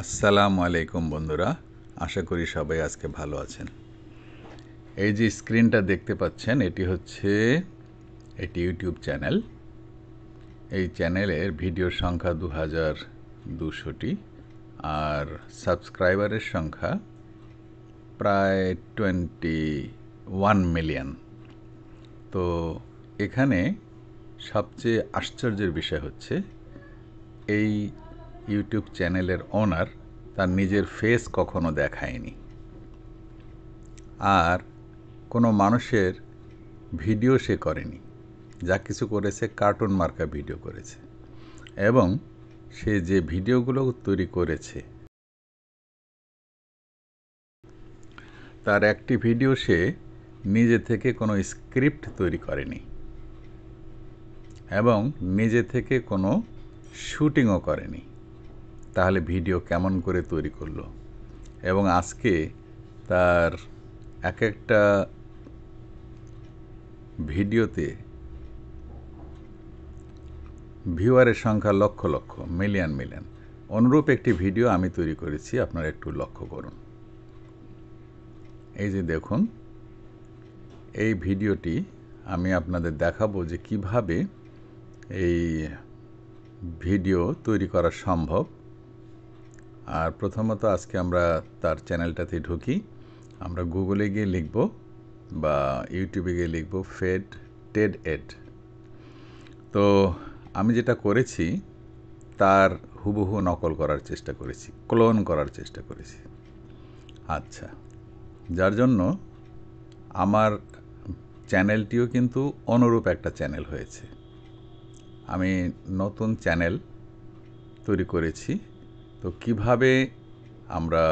আসসালামু আলাইকুম বন্ধুরা, আশা করি সবাই আজকে ভালো আছেন। এই যে স্ক্রিনটা দেখতে পাচ্ছেন এটি ইউটিউব চ্যানেল। এই চ্যানেলের ভিডিওর সংখ্যা 2200টি আর সাবস্ক্রাইবারের সংখ্যা প্রায় 21 মিলিয়ন। তো এখানে সবচেয়ে আশ্চর্যের বিষয় হচ্ছে এই ইউটিউব চ্যানেলের ওনার তার নিজের ফেস কখনো দেখায়নি, আর কোনো মানুষের ভিডিও সে করেনি। যা কিছু করেছে কার্টুন মার্কা ভিডিও করেছে, এবং সে যে ভিডিওগুলো তৈরি করেছে তার একটি ভিডিও সে নিজে থেকে কোনো স্ক্রিপ্ট তৈরি করেনি এবং নিজে থেকে কোনো শুটিংও করেনি। তাহলে ভিডিও কেমন করে তৈরি করলো? এবং আজকে তার এক একটা ভিডিওতে ভিউয়ারের সংখ্যা লক্ষ লক্ষ, মিলিয়ন মিলিয়ন। অনুরূপ একটি ভিডিও আমি তৈরি করেছি, আপনারা একটু লক্ষ্য করুন। এই যে দেখুন, এই ভিডিওটি আমি আপনাদের দেখাবো যে কিভাবে এই ভিডিও তৈরি করা সম্ভব। আর প্রথমত আজকে আমরা তার চ্যানেলটাতে ঢুকি। আমরা গুগলে গিয়ে লিখব বা ইউটিউবে গিয়ে লিখব টেড এড। তো আমি যেটা করেছি তার হুবহু নকল করার চেষ্টা করেছি, ক্লোন করার চেষ্টা করেছি। আচ্ছা, যার জন্য আমার চ্যানেলটিও কিন্তু অনুরূপ একটা চ্যানেল হয়েছে। আমি নতুন চ্যানেল তৈরি করেছি। তো কিভাবে আমরা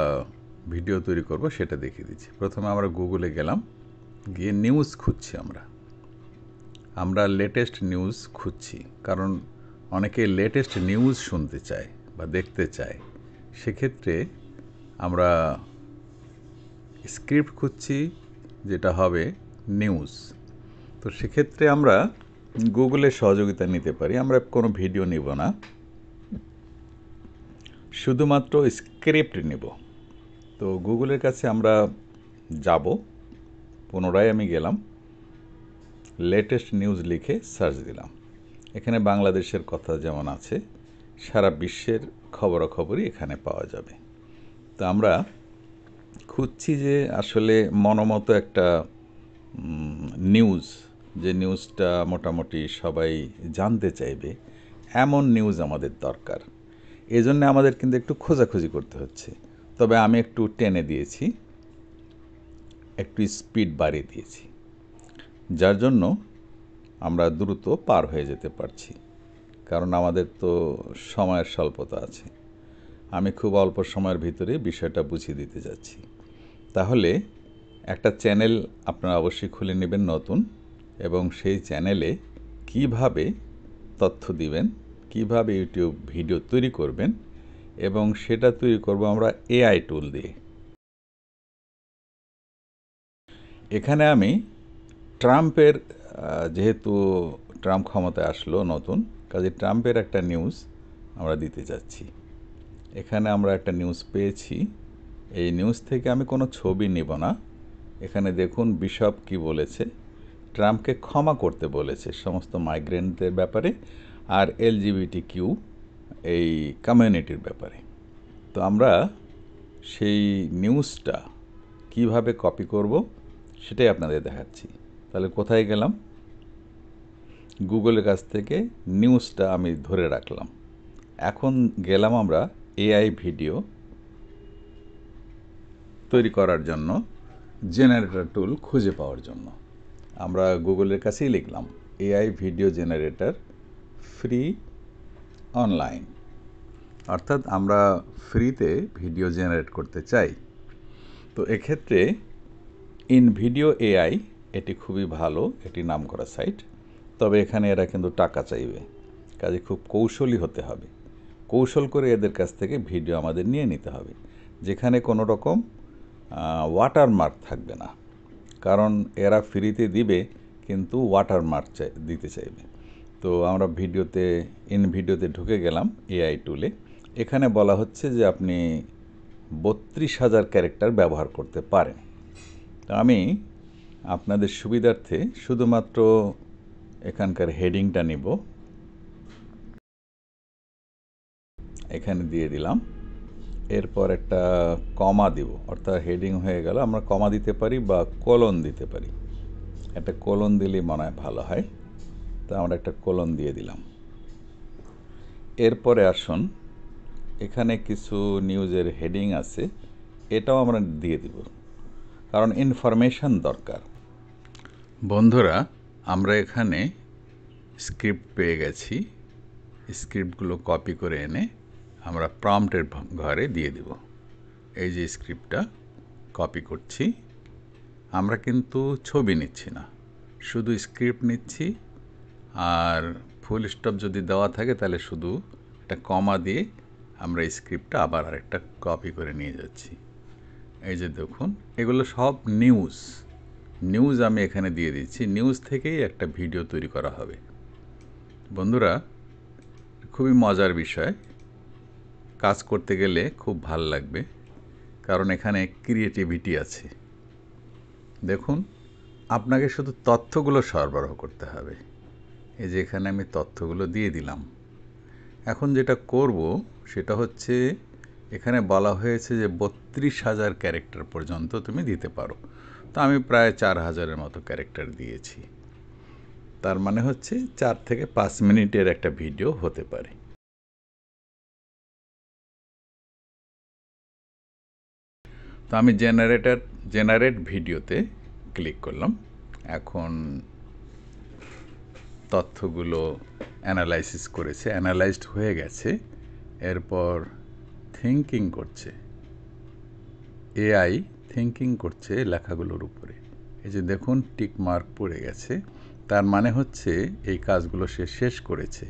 ভিডিও তৈরি করব সেটা দেখিয়ে দিচ্ছি। প্রথমে আমরা গুগলে গেলাম, গিয়ে নিউজ খুঁজছি। আমরা লেটেস্ট নিউজ খুঁজছি, কারণ অনেকে লেটেস্ট নিউজ শুনতে চায় বা দেখতে চায়। সেক্ষেত্রে আমরা স্ক্রিপ্ট খুঁজছি, যেটা হবে নিউজ। তো সেক্ষেত্রে আমরা গুগলের সহযোগিতা নিতে পারি। আমরা কোনো ভিডিও নিব না, শুধুমাত্র স্ক্রিপ্ট নেব। তো গুগলের কাছে আমরা যাব, পুনরায় আমি গেলাম, লেটেস্ট নিউজ লিখে সার্চ দিলাম। এখানে বাংলাদেশের কথা যেমন আছে, সারা বিশ্বের খবরাখবরই এখানে পাওয়া যাবে। তো আমরা খুঁজছি যে আসলে মনোমতো একটা নিউজ, যে নিউজটা মোটামুটি সবাই জানতে চাইবে, এমন নিউজ আমাদের দরকার। এজন্য আমাদের কিন্তু একটু খোঁজাখুঁজি করতে হচ্ছে। তবে আমি একটু টেনে দিয়েছি, একটু স্পিড বাড়িয়ে দিয়েছি, যার জন্য আমরা দ্রুত পার হয়ে যেতে পারছি, কারণ আমাদের তো সময়ের স্বল্পতা আছে। আমি খুব অল্প সময়ের ভিতরে বিষয়টা বুঝিয়ে দিতে যাচ্ছি। তাহলে একটা চ্যানেল আপনারা অবশ্যই খুলে নেবেন নতুন, এবং সেই চ্যানেলে কিভাবে তথ্য দিবেন, কিভাবে ইউটিউব ভিডিও তৈরি করবেন, এবং সেটা তৈরি করব আমরা এআই টুল দিয়ে। এখানে আমি ট্রাম্পের, যেহেতু ট্রাম্প ক্ষমতায় আসলো নতুন, কাজে ট্রাম্পের একটা নিউজ আমরা দিতে যাচ্ছি। এখানে আমরা একটা নিউজ পেয়েছি। এই নিউজ থেকে আমি কোনো ছবি নেব না। এখানে দেখুন বিশপ কি বলেছে, ট্রাম্পকে ক্ষমা করতে বলেছে সমস্ত মাইগ্রেন্টদের ব্যাপারে আর LGBTQ এই কমিউনিটির ব্যাপারে। তো আমরা সেই নিউজটা কিভাবে কপি করব সেটাই আপনাদের দেখাচ্ছি। তাহলে কোথায় গেলাম? গুগলের কাছ থেকে নিউজটা আমি ধরে রাখলাম। এখন গেলাম আমরা এআই ভিডিও তৈরি করার জন্য জেনারেটর টুল খুঁজে পাওয়ার জন্য। আমরা গুগলের কাছেই লিখলাম AI video generator free online, অর্থাৎ আমরা ফ্রিতে ভিডিও জেনারেট করতে চাই। তো এক্ষেত্রে ইনভিডিও এআই এটি খুবই ভালো, এটি নামকরা সাইট। তবে এখানে এরা কিন্তু টাকা চাইবে, কাজে খুব কৌশলী হতে হবে। কৌশল করে এদের কাছ থেকে ভিডিও আমাদের নিয়ে নিতে হবে, যেখানে কোনো রকম ওয়াটারমার্ক থাকবে না, কারণ এরা ফ্রিতে দিবে কিন্তু ওয়াটারমার্ক দিতে চাইবে। তো আমরা ভিডিওতে ঢুকে গেলাম এআই টুলে। এখানে বলা হচ্ছে যে আপনি ৩২,০০০ ক্যারেক্টার ব্যবহার করতে পারেন। তো আমি আপনাদের সুবিধার্থে শুধুমাত্র এখানকার হেডিংটা নিব, এখানে দিয়ে দিলাম। এরপর একটা কমা দিব, অর্থাৎ হেডিং হয়ে গেল। আমরা কমা দিতে পারি বা কোলন দিতে পারি। একটা কোলন দিলেই মনে হয় ভালো হয়, তো আমরা একটা কোলন দিয়ে দিলাম। এরপরে আসুন, এখানে কিছু নিউজের হেডিং আছে, এটাও আমরা দিয়ে দিব, কারণ ইনফরমেশন দরকার। বন্ধুরা, আমরা এখানে স্ক্রিপ্ট পেয়ে গেছি। স্ক্রিপ্টগুলো কপি করে এনে আমরা প্রম্পটের ঘরে দিয়ে দেব। এই যে স্ক্রিপ্টটা কপি করছি। আমরা কিন্তু ছবি নিচ্ছি না, শুধু স্ক্রিপ্ট নিচ্ছি। আর ফুল স্টপ যদি দেওয়া থাকে তাহলে শুধু একটা কমা দিয়ে আমরা স্ক্রিপ্টটা আবার আরেকটা কপি করে নিয়ে যাচ্ছি। এই যে দেখুন, এগুলো সব নিউজ আমি এখানে দিয়ে দিচ্ছি। নিউজ থেকেই একটা ভিডিও তৈরি করা হবে। বন্ধুরা, খুবই মজার বিষয়, কাজ করতে গেলে খুব ভাল লাগবে, কারণ এখানে ক্রিয়েটিভিটি আছে। দেখুন, আপনাকে শুধু তথ্যগুলো সরবরাহ করতে হবে। এই যে এখানে আমি তথ্যগুলো দিয়ে দিলাম। এখন যেটা করব সেটা হচ্ছে, এখানে বলা হয়েছে যে ৩২,০০০ ক্যারেক্টার পর্যন্ত তুমি দিতে পারো। তো আমি প্রায় ৪,০০০-এর মতো ক্যারেক্টার দিয়েছি। তার মানে হচ্ছে ৪ থেকে ৫ মিনিটের একটা ভিডিও হতে পারে। তো আমি জেনারেট ভিডিওতে ক্লিক করলাম। এখন তথ্যগুলো অ্যানালাইসিস করেছে, অ্যানালাইজড হয়ে গেছে। এরপর থিঙ্কিং করছে, এআই থিঙ্কিং করছে লেখাগুলোর উপরে। এই যে দেখুন, টিক মার্ক পড়ে গেছে। তার মানে হচ্ছে এই কাজগুলো সে শেষ করেছে।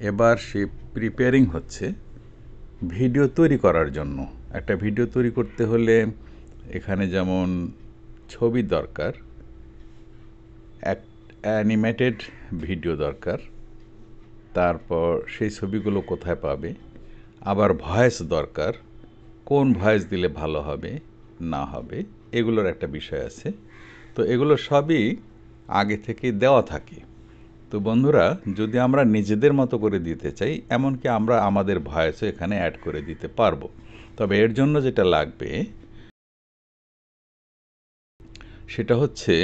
এবার সে প্রিপেয়ারিং হচ্ছে ভিডিও তৈরি করার জন্য। একটা ভিডিও তৈরি করতে হলে এখানে যেমন ছবি দরকার, অ্যানিমেটেড ভিডিও দরকার, তারপর সেই ছবিগুলো কোথায় পাবে, আবার ভয়েস দরকার, কোন ভয়েস দিলে ভালো হবে না হবে, এগুলোর একটা বিষয় আছে। তো এগুলো সবই আগে থেকে দেওয়া থাকে। তো বন্ধুরা, যদি আমরা নিজেদের মতো করে দিতে চাই, এমনকি আমরা আমাদের ভয়েসও এখানে অ্যাড করে দিতে পারবো। তবে এর জন্য যেটা লাগবে সেটা হচ্ছে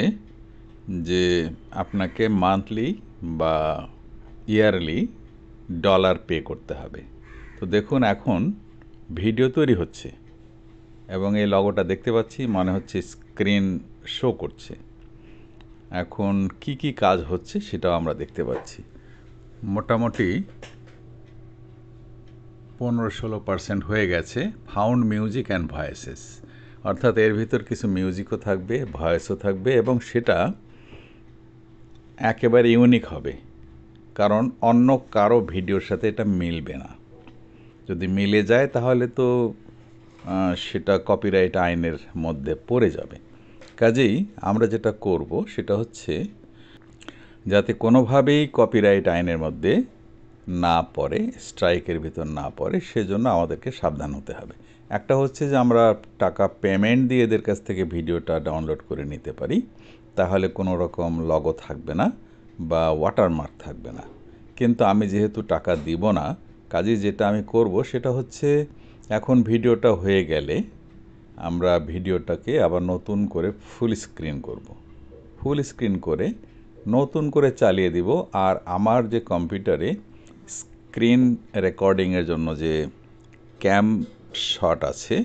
যে আপনাকে মান্থলি বা ইয়ারলি ডলার পে করতে হবে। তো দেখুন, এখন ভিডিও তৈরি হচ্ছে এবং এই লগোটা দেখতে পাচ্ছি, মনে হচ্ছে স্ক্রিন শো করছে। এখন কি কি কাজ হচ্ছে সেটাও আমরা দেখতে পাচ্ছি। মোটামুটি 15-16% হয়ে গেছে। ফাউন্ড মিউজিক অ্যান্ড ভয়েসেস, অর্থাৎ এর ভিতর কিছু মিউজিকও থাকবে, ভয়েসও থাকবে, এবং সেটা একেবারে ইউনিক হবে, কারণ অন্য কারো ভিডিওর সাথে এটা মিলবে না। যদি মিলে যায় তাহলে তো সেটা কপিরাইট আইনের মধ্যে পড়ে যাবে। কাজেই আমরা যেটা করব সেটা হচ্ছে, যাতে কোনোভাবেই কপিরাইট আইনের মধ্যে না পড়ে, স্ট্রাইকের ভিতর না পড়ে, সেজন্য আমাদেরকে সাবধান হতে হবে। একটা হচ্ছে যে আমরা টাকা পেমেন্ট দিয়ে এদের কাছ থেকে ভিডিওটা ডাউনলোড করে নিতে পারি, তাহলে কোনো রকম লগো থাকবে না বা ওয়াটারমার্ক থাকবে না। কিন্তু আমি যেহেতু টাকা দিব না, কাজেই যেটা আমি করব সেটা হচ্ছে, এখন ভিডিওটা হয়ে গেলে আমরা ভিডিওটাকে আবার নতুন করে ফুল স্ক্রিন করব। ফুল স্ক্রিন করে নতুন করে চালিয়ে দিব। আর আমার যে কম্পিউটারে স্ক্রিন রেকর্ডিংয়ের জন্য যে ক্যাম শট আছে,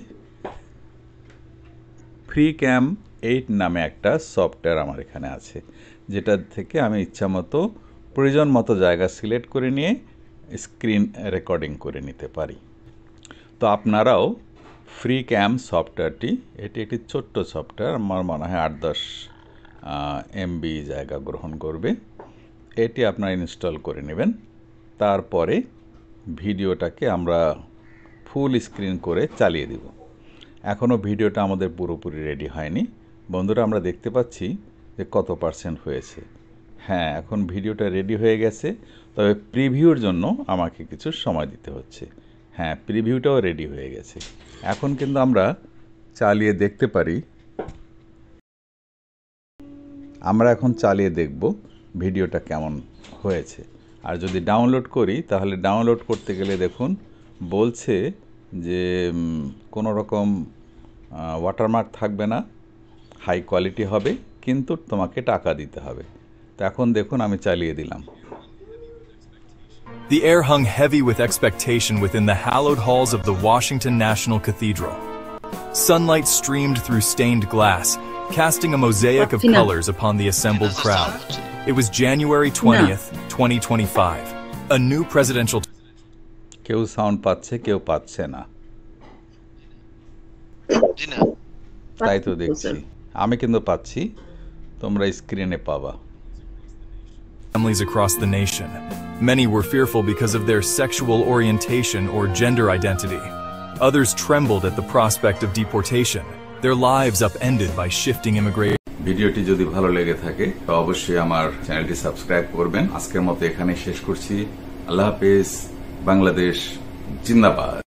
ফ্রি ক্যাম 8 নামে একটা সফটওয়্যার আমার এখানে আছে, যেটা থেকে আমি ইচ্ছামতো প্রয়োজন মতো জায়গা সিলেক্ট করে নিয়ে স্ক্রিন রেকর্ডিং করে নিতে পারি। তো আপনারাও ফ্রি ক্যাম সফটওয়্যারটি, এটি একটি ছোট্ট সফটওয়্যার, আমার মনে হয় 8-10 MB জায়গা গ্রহণ করবে। এটি আপনারা ইনস্টল করে নেবেন। তারপরে ভিডিওটাকে আমরা ফুল স্ক্রিন করে চালিয়ে দিব। এখনও ভিডিওটা আমাদের পুরোপুরি রেডি হয়নি। বন্ধুরা, আমরা দেখতে পাচ্ছি যে কত % হয়েছে। হ্যাঁ, এখন ভিডিওটা রেডি হয়ে গেছে, তবে প্রিভিউর জন্য আমাকে কিছু সময় দিতে হচ্ছে। হ্যাঁ, প্রিভিউটাও রেডি হয়ে গেছে। এখন কিন্তু আমরা চালিয়ে দেখতে পারি। আমরা এখন চালিয়ে দেখব ভিডিওটা কেমন হয়েছে। আর যদি ডাউনলোড করি তাহলে ডাউনলোড করতে গেলে দেখুন বলছে যে কোনো রকম ওয়াটারমার্ক থাকবে না, হাই কোয়ালিটি হবে, কিন্তু তোমাকে টাকা দিতে হবে। তো এখন দেখুন আমি চালিয়ে দিলাম। The air hung heavy with expectation within the hallowed halls of the Washington National Cathedral. Sunlight streamed through stained glass, casting a mosaic of colors upon the assembled crowd. It was January 20th, 2025. A new presidential... কেউ sound পাচ্ছে, কেউ পাচ্ছে না। তাই তো দেখছি। আমি কিন্তু পাচ্ছি, তোমরা স্ক্রিনে পাবা। Families across the nation. Many were fearful because of their sexual orientation or gender identity. Others trembled at the prospect of deportation, their lives upended by shifting immigration. ভিডিওটি যদি ভালো লেগে থাকে তো অবশ্যই আমার চ্যানেলটি সাবস্ক্রাইব করবেন। আজকের মতো এখানেই শেষ করছি। আল্লাহ হাফেজ। বাংলাদেশ জিন্দাবাদ।